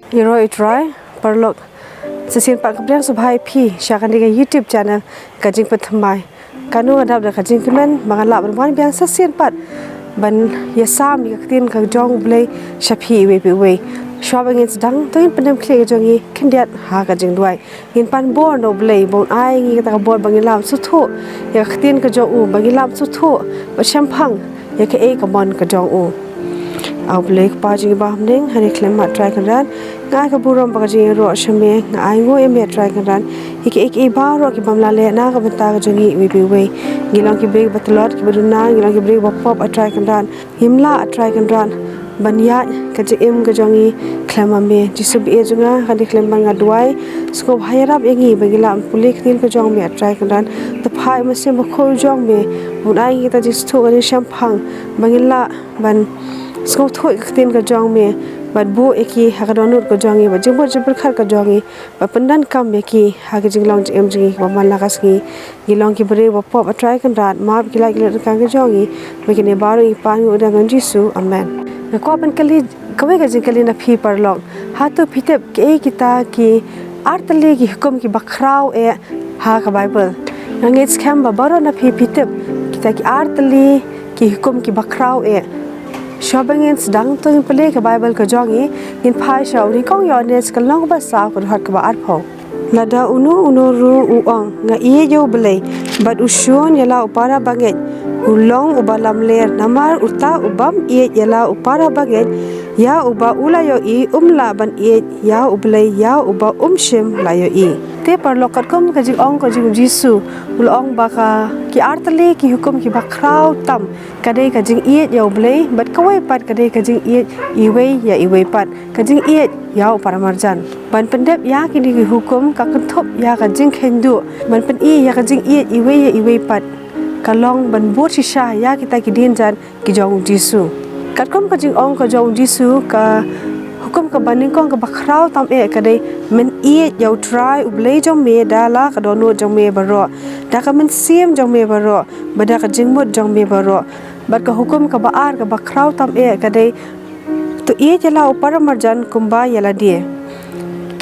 Hero try perlok sesin pak kebriang subhai pi syakan dengan YouTube channel kajing pethamai kanu adab da kajing kemen mangala berbuan biang sesin pat ban yasam yaktin ka jong blai shapi we we shwabang in sedang toin pendem kle jongi kendiat ha kajing duai in pan bor no blai bon ai ngi ta bor bangilam suthu yaktin ka jo u bangilam suthu ba shampang yak e ka mon ka jong u au blai pa jing ba hamning hani klem ma try kan ran ngai ka burom ba jing ro shame ngai ngo em try kan ran ik ba ro ki bamla le na ka bata ka jongi we ngilong ki break batlot ki buduna ngilong ki break ba pop a try kan ran himla a try kan ran banya ka je em ka jongi klema me jisu be junga hani klem banga duai sko bhairap engi bagilam pulik tin ka jong me a try kan ran the phai ma se ma khol jong me bunai ki ta jis thu ani shampang bangila ban sko thoi tin ka jong me bat bu eki hakadonut ko jongi ba jingbo jibur khar ka jongi ba pandan kam me ki hagi jinglong em jingi ba man lakas gi gilong ki bre ba pop a try kan rat ma ki like le kan ka jongi me ki ne baru i pan u da ngan jisu amen na ko ban kali kawe ka jing kali na phi parlong hatu phitep ke kita ki artale ki hukum ki bakhraw e ha ka bible nangit scam ba baro na phi phitep kita ki artale ki hukum ki bakhraw e Shopping in sedang tu yang pelih ke Bible ke jongi in pai show ni kong yo nes ke long ba sa ko hat ke ba arpo lada unu ru uang nga ie yo belai bat usun yala upara banget ulong ubalam ler namar uta ubam ie yala upara banget ya uba ula yo I umla ban ie ya ublai ya uba shim la yo I te parlokat kom ka jing ong ka jing jisu ulong ba ka ki artale ki hukum ki bakhraw tam kadai ka jing ie yo blai bat kawai pat kadai ka jing ie iwei ya iwei pat ka jing ie ya upara marjan ban pendep ya ki ni hukum ka kenthop ya ka jing khendu ban pen I ya ka jing ie iwei ya iwei pat kalong ban bot shisha ya kita ki din jan ki jong jisu katkom ka jing ong ka jong jisu ka hukum ka baning kong ka bakhraw tam e kadai men ie yau try ublei jong me dala ka dono jong me baro da ka men sim jong me baro bada ka jing mut jong me baro bat ka hukum ka baar ka bakhraw tam e kadai to ie jala upar marjan kumba yala die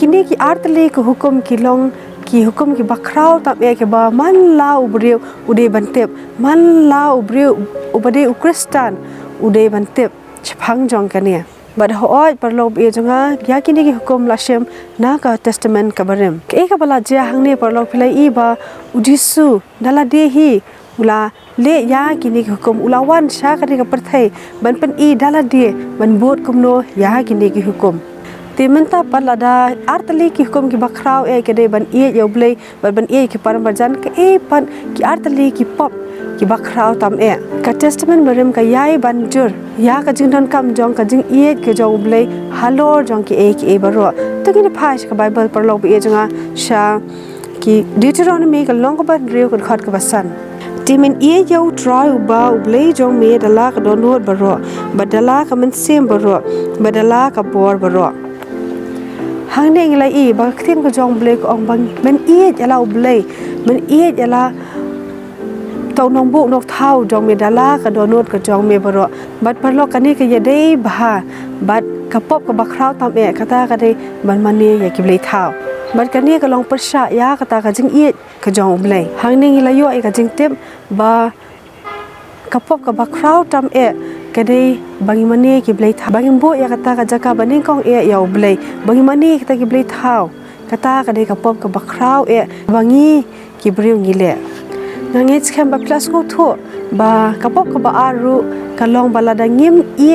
kini ki artale ka hukum ki long ki hukum ki bakhraw tam e ke ba man la ubreu ude bantep man la ubreu ubade ukristan ude bantep chphang jong kania bad hoy parlob e jonga ya kini ki hukum lashem na ka testament ka barem ke ka bala ja hangne parlob philai I ba udisu dala de hi ula le ya kini ki hukum ulawan sha ka ka perthai ban pen I dala de ban bot kumno ya kini ki hukum Timenta palada artali ki hukum ki bakhraw e kede ban ie yo blai ban ie ki parmarjan ke e pan ki artali ki pop ki bakhraw tam e ka testament marim ka yai ban jur ya ka jingdan kam jong ka jing ie ke jong blai halor jong ki e baro to ki phai ka bible parlog e jonga sha ki deuteronomy ka long ba reu ka khat ka basan timin ie yo try ba blai jong me dala ka donot baro badala ka men sem baro badala ka bor baro hang ding lai I ba khin ko jong blek ong bang men ie yala blai men ie yala tau nong bu nok thau jong me dala ka donot ka jong me baro bat parlo kani ka ye dei ba bat ka pop ka bakhraw tam e kata ka dei ban mani ya ki blai thau bat kani ka long persha ya kata ka jing ie ka jong blai hang ding la yo e ka jing tep ba ka pop ka bakhraw tam e kadai bangi mani ki blai tha bangi bo ya kata ka jaka baning kong e ya blai bangi mani kita ki blai thau kata kadai ka pop ka bakhraw e bangi ki briu ngile nangit skam ba plus ko tho ba ka pop ka ba aru ka long balada ngim e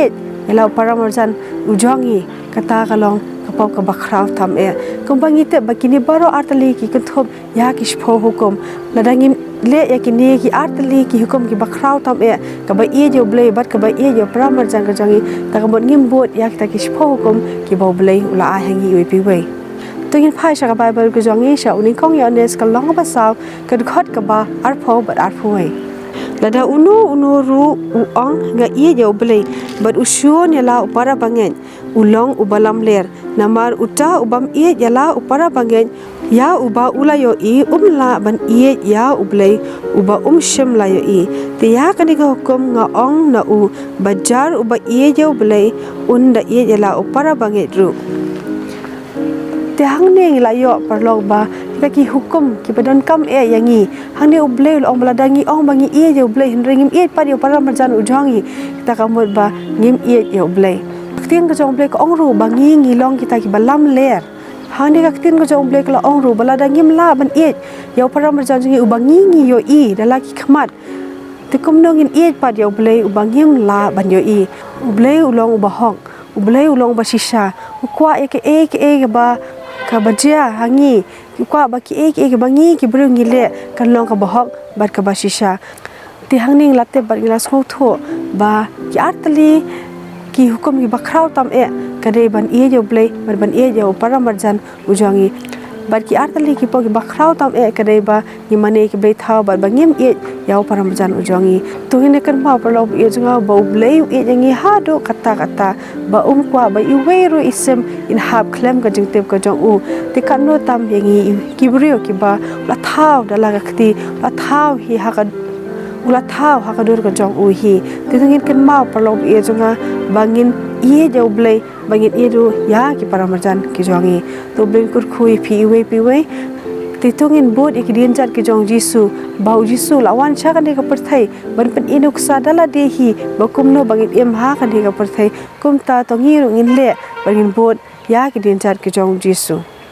ela paramarjan ujongi kata ka long ka pop ka bakhraw tham e kumbangi te bakini baro artali ki kunthop ya ki shpho hukum ladangim le ya kini ki artali ki hukum ki bakhraw tam e ka ba e jo blai bat ka ba e jo pramar jang ka jangi ta ka bot ngim bot ya ta ki shpho hukum ki bo blai ula a hangi ui pi wei to in phai sha ka bible ko jangi sha uning kong ya nes ka long ba saw ka khot ka ba arpho bat arpho wei lada unu ru uang nga ie jo blai bat usun yala upara bangen ulong ubalam ler namar uta ubam ie yala upara bangen ya uba ula yo I umla ban ie ya ublai uba shim la yo I te ya kani ka hukum nga ong na u bajar uba ie jo blai unda ie yala upara banget ru ti hang ne la yo parlok ba ki hukum ki badan kam yangi hang ne ublei ong baladangi ong bangi je ublei ringim pa yo para marjan ujangi kita kamut ba ngim yo ublei tin ka jong blei ko ong ru bangi ngilong kita ki balam ler hang ne ka tin ko jong blei ko ong ru baladangim la ban yo para marjan jingi ubangi ngi yo dalaki khmat tikum nongin pa yo ublei ubangim la ban yo ublei ulong ubahong ublei ulong ba shisha ukwa ke ba ka bajia hangi ukwa ba ki bangi ki brungi le kan long ka bahok bat ka ba shisha ti hangning latte bar gilas ko tho ba ki artali ki hukum ki bakhraw tam kadai ban jo blei ban jo para marjan ujangi bar ki artali ki po ki bakhraw tam kadai ba ni mane ki blei thaw bar bangim yau para marjan ujangi tuhine kan ma parlo junga ba blei jangi ha do kata ba kwa ba iweru isem in hab klem ka jingtep ka jong u ti kanno tam yangi kibrio ki ba la thaw dala khti la thaw hi ha ka ula thaw ha ka dur ka jong u hi ti ngin kan ma parlo junga bangin jo blei bangin do ya ki para marjan ki jongi to blei kur khui pi we titungin bod ikidin jat ki jong jisu bau jisu lawan cha kan ka perthai ban pen inuk sa dala de hi bakumno bangit ha kan ka perthai kum ta to ngi ru ngin le bangin bod ya ki din jat ki jong jisu